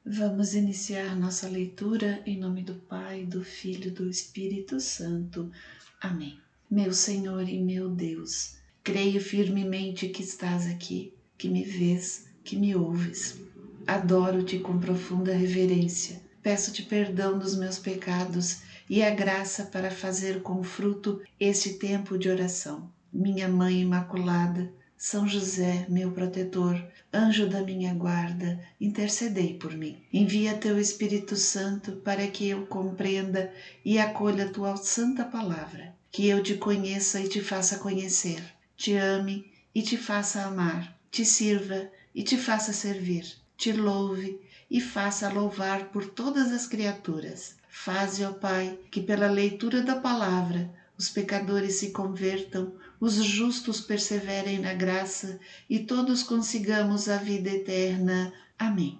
Vamos iniciar nossa leitura em nome do Pai, do Filho e do Espírito Santo. Amém. Meu Senhor e meu Deus, creio firmemente que estás aqui, que me vês, que me ouves. Adoro-te com profunda reverência. Peço-te perdão dos meus pecados e a graça para fazer com fruto este tempo de oração. Minha Mãe Imaculada, São José, meu protetor, anjo da minha guarda, intercedei por mim. Envia teu Espírito Santo para que eu compreenda e acolha tua santa palavra, que eu te conheça e te faça conhecer, te ame e te faça amar, te sirva e te faça servir, te louve e faça louvar por todas as criaturas. Faze, ó Pai, que pela leitura da palavra os pecadores se convertam, os justos perseverem na graça e todos consigamos a vida eterna. Amém.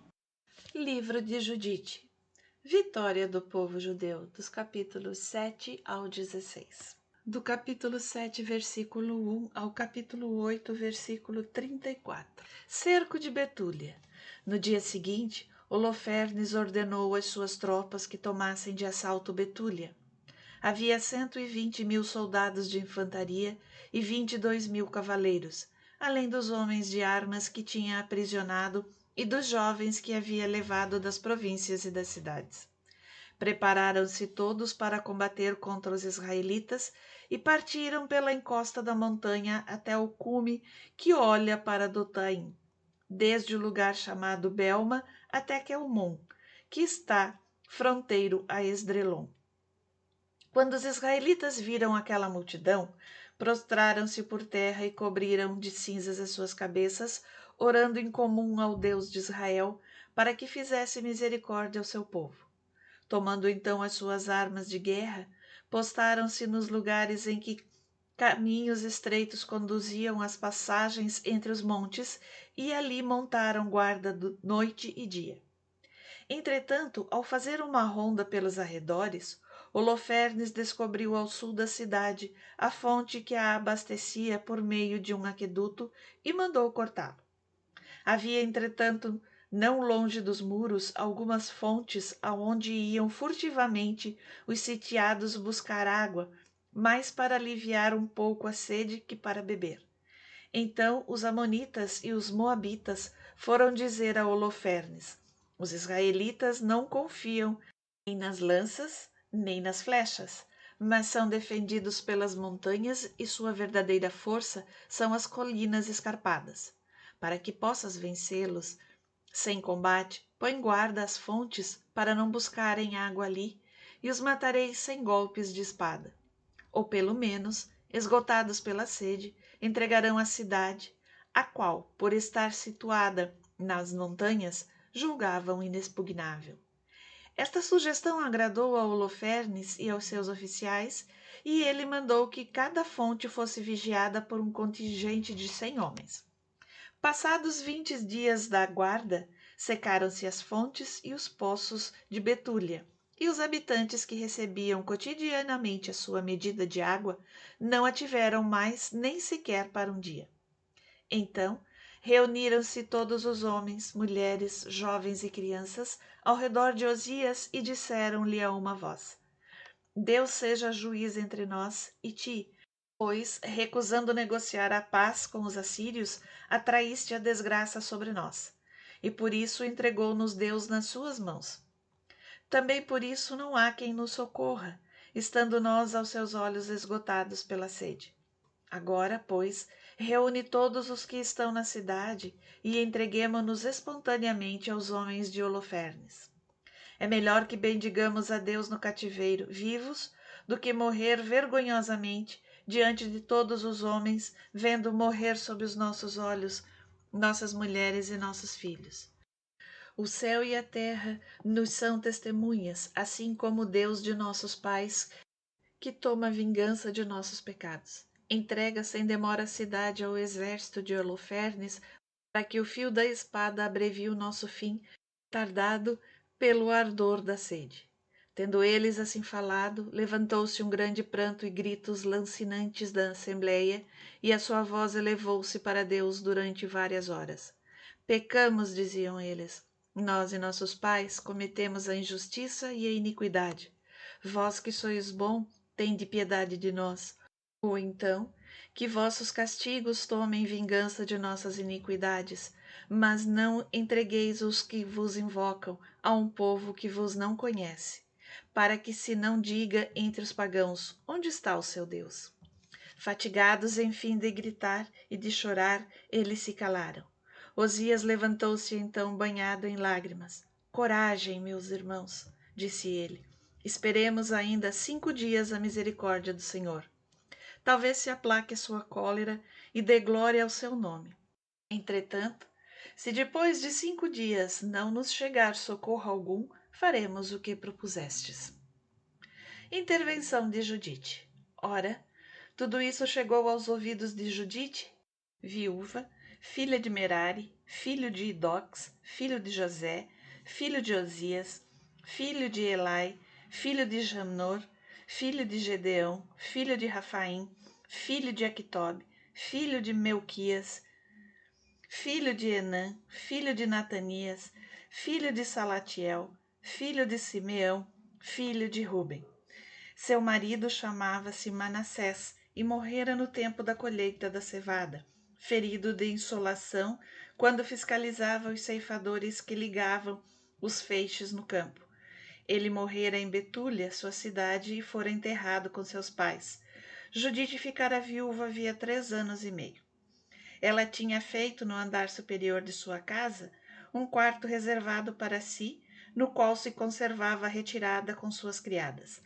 Livro de Judite. Vitória do povo judeu, dos capítulos 7 ao 16. Do capítulo 7, versículo 1 ao capítulo 8, versículo 34. Cerco de Betúlia. No dia seguinte, Holofernes ordenou às suas tropas que tomassem de assalto Betúlia. Havia 120.000 soldados de infantaria e 22.000 cavaleiros, além dos homens de armas que tinha aprisionado e dos jovens que havia levado das províncias e das cidades. Prepararam-se todos para combater contra os israelitas e partiram pela encosta da montanha até o cume que olha para Dotaim, desde o lugar chamado Belma até Quelmon, que está fronteiro a Esdrelon. Quando os israelitas viram aquela multidão, prostraram-se por terra e cobriram de cinzas as suas cabeças, orando em comum ao Deus de Israel, para que fizesse misericórdia ao seu povo. Tomando então as suas armas de guerra, postaram-se nos lugares em que caminhos estreitos conduziam às passagens entre os montes, e ali montaram guarda noite e dia. Entretanto, ao fazer uma ronda pelos arredores, Holofernes descobriu ao sul da cidade a fonte que a abastecia por meio de um aqueduto e mandou cortá-lo. Havia, entretanto, não longe dos muros, algumas fontes aonde iam furtivamente os sitiados buscar água, mais para aliviar um pouco a sede que para beber. Então os amonitas e os moabitas foram dizer a Holofernes: os israelitas não confiam nem nas lanças, nem nas flechas, mas são defendidos pelas montanhas e sua verdadeira força são as colinas escarpadas. Para que possas vencê-los sem combate, põe guarda às fontes para não buscarem água ali, e os matareis sem golpes de espada. Ou pelo menos, esgotados pela sede, entregarão a cidade, a qual, por estar situada nas montanhas, julgavam inexpugnável. Esta sugestão agradou a Holofernes e aos seus oficiais, e ele mandou que cada fonte fosse vigiada por um contingente de 100 homens. Passados 20 dias da guarda, secaram-se as fontes e os poços de Betúlia, e os habitantes que recebiam cotidianamente a sua medida de água não a tiveram mais nem sequer para um dia. Então, reuniram-se todos os homens, mulheres, jovens e crianças ao redor de Osias e disseram-lhe a uma voz: Deus seja juiz entre nós e ti, pois, recusando negociar a paz com os assírios, atraíste a desgraça sobre nós, e por isso entregou-nos Deus nas suas mãos. Também por isso não há quem nos socorra, estando nós aos seus olhos esgotados pela sede. Agora, pois, reúne todos os que estão na cidade e entreguemo-nos espontaneamente aos homens de Holofernes. É melhor que bendigamos a Deus no cativeiro, vivos, do que morrer vergonhosamente diante de todos os homens, vendo morrer sob os nossos olhos nossas mulheres e nossos filhos. O céu e a terra nos são testemunhas, assim como o Deus de nossos pais, que toma vingança de nossos pecados. Entrega sem demora a cidade ao exército de Holofernes, para que o fio da espada abrevie o nosso fim, tardado pelo ardor da sede. Tendo eles assim falado, levantou-se um grande pranto e gritos lancinantes da assembleia, e a sua voz elevou-se para Deus durante várias horas. Pecamos, diziam eles, Nós e nossos pais cometemos a injustiça e a iniquidade. Vós que sois bom, tende piedade de nós. Ou então, que vossos castigos tomem vingança de nossas iniquidades, mas não entregueis os que vos invocam a um povo que vos não conhece, para que se não diga entre os pagãos, onde está o seu Deus? Fatigados, enfim, de gritar e de chorar, eles se calaram. Osias levantou-se então banhado em lágrimas. Coragem, meus irmãos, disse ele. Esperemos ainda 5 dias a misericórdia do Senhor. Talvez se aplaque a sua cólera e dê glória ao seu nome. Entretanto, se depois de 5 dias não nos chegar socorro algum, faremos o que propusestes. Intervenção de Judite. Ora, tudo isso chegou aos ouvidos de Judite, viúva, filha de Merari, filho de Idox, filho de José, filho de Osias, filho de Elai, filho de Jamnor, filho de Gedeão, filho de Rafaim, filho de Aquitobe, filho de Melquias, filho de Enã, filho de Natanias, filho de Salatiel, filho de Simeão, filho de Ruben. Seu marido chamava-se Manassés e morrera no tempo da colheita da cevada, ferido de insolação quando fiscalizava os ceifadores que ligavam os feixes no campo. Ele morrera em Betúlia, sua cidade, e fora enterrado com seus pais. Judite ficara viúva havia 3 anos e meio. Ela tinha feito no andar superior de sua casa um quarto reservado para si, no qual se conservava retirada com suas criadas.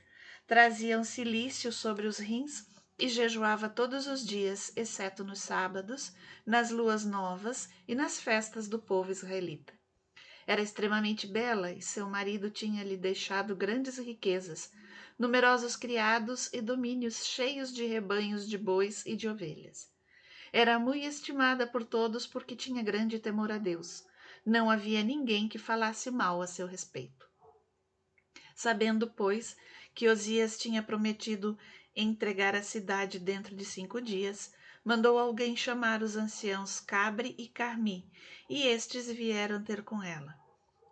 Trazia um cilício sobre os rins e jejuava todos os dias, exceto nos sábados, nas luas novas e nas festas do povo israelita. Era extremamente bela e seu marido tinha-lhe deixado grandes riquezas, numerosos criados e domínios cheios de rebanhos de bois e de ovelhas. Era muito estimada por todos porque tinha grande temor a Deus. Não havia ninguém que falasse mal a seu respeito. Sabendo, pois, que Osias tinha prometido entregar a cidade dentro de 5 dias, mandou alguém chamar os anciãos Cabre e Carmi, e estes vieram ter com ela.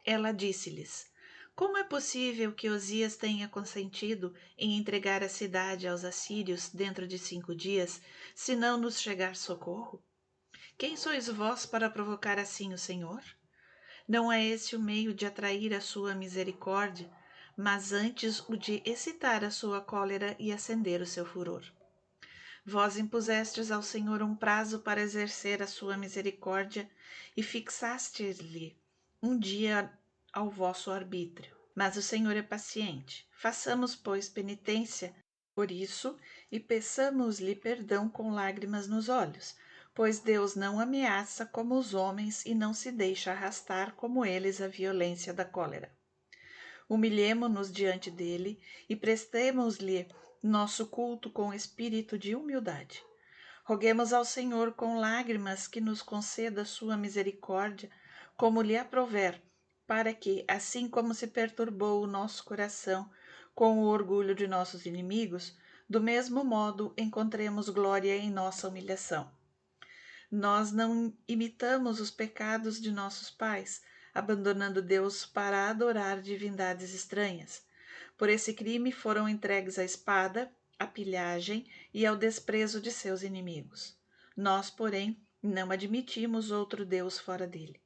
Ela disse-lhes: Como é possível que Osias tenha consentido em entregar a cidade aos assírios dentro de 5 dias, se não nos chegar socorro? Quem sois vós para provocar assim o Senhor? Não é esse o meio de atrair a sua misericórdia, mas antes o de excitar a sua cólera e acender o seu furor. Vós impusestes ao Senhor um prazo para exercer a sua misericórdia e fixastes-lhe um dia ao vosso arbítrio. Mas o Senhor é paciente. Façamos, pois, penitência por isso e peçamos-lhe perdão com lágrimas nos olhos, pois Deus não ameaça como os homens e não se deixa arrastar como eles a violência da cólera. Humilhemo-nos diante dele e prestemos-lhe nosso culto com espírito de humildade. Roguemos ao Senhor com lágrimas que nos conceda sua misericórdia, como lhe aprouver, para que, assim como se perturbou o nosso coração com o orgulho de nossos inimigos, do mesmo modo encontremos glória em nossa humilhação. Nós não imitamos os pecados de nossos pais, abandonando Deus para adorar divindades estranhas. Por esse crime foram entregues à espada, à pilhagem e ao desprezo de seus inimigos. Nós, porém, não admitimos outro Deus fora dele.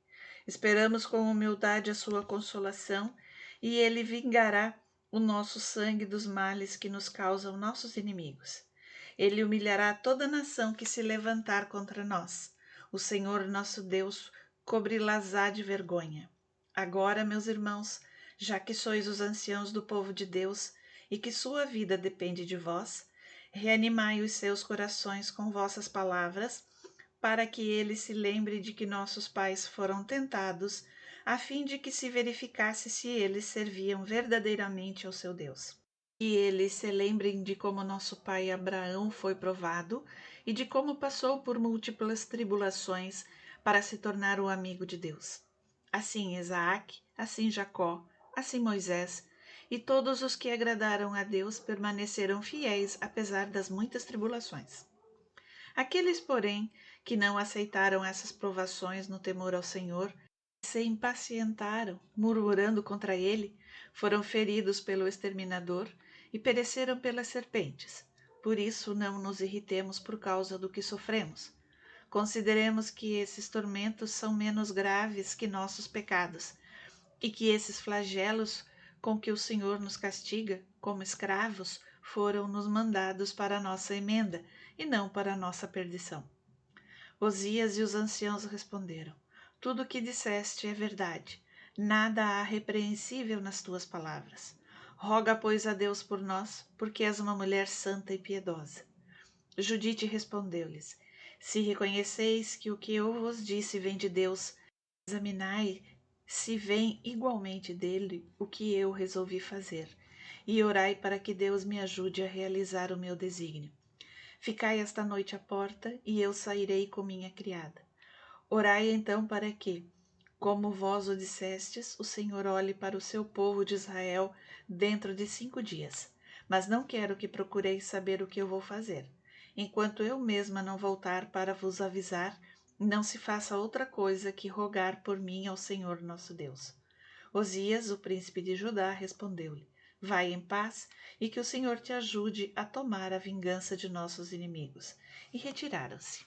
Esperamos com humildade a sua consolação, e ele vingará o nosso sangue dos males que nos causam nossos inimigos. Ele humilhará toda nação que se levantar contra nós. O Senhor nosso Deus cobri-las-á de vergonha. Agora, meus irmãos, já que sois os anciãos do povo de Deus e que sua vida depende de vós, reanimai os seus corações com vossas palavras, para que ele se lembre de que nossos pais foram tentados, a fim de que se verificasse se eles serviam verdadeiramente ao seu Deus. Que eles se lembrem de como nosso pai Abraão foi provado e de como passou por múltiplas tribulações para se tornar o amigo de Deus. Assim Isaac, assim Jacó, assim Moisés, e todos os que agradaram a Deus permaneceram fiéis apesar das muitas tribulações. Aqueles, porém, que não aceitaram essas provações no temor ao Senhor, se impacientaram, murmurando contra ele, foram feridos pelo exterminador e pereceram pelas serpentes. Por isso não nos irritemos por causa do que sofremos. Consideremos que esses tormentos são menos graves que nossos pecados, e que esses flagelos com que o Senhor nos castiga, como escravos, foram nos mandados para a nossa emenda, e não para a nossa perdição. Osias e os anciãos responderam: Tudo o que disseste é verdade. Nada há repreensível nas tuas palavras. Roga, pois, a Deus por nós, porque és uma mulher santa e piedosa. Judite respondeu-lhes: Se reconheceis que o que eu vos disse vem de Deus, examinai se vem igualmente dele o que eu resolvi fazer, e orai para que Deus me ajude a realizar o meu desígnio. Ficai esta noite à porta, e eu sairei com minha criada. Orai então para que, como vós o dissestes, o Senhor olhe para o seu povo de Israel dentro de 5 dias. Mas não quero que procureis saber o que eu vou fazer. Enquanto eu mesma não voltar para vos avisar, não se faça outra coisa que rogar por mim ao Senhor nosso Deus. Osias, o príncipe de Judá, respondeu-lhe: Vai em paz, e que o Senhor te ajude a tomar a vingança de nossos inimigos. E retiraram-se.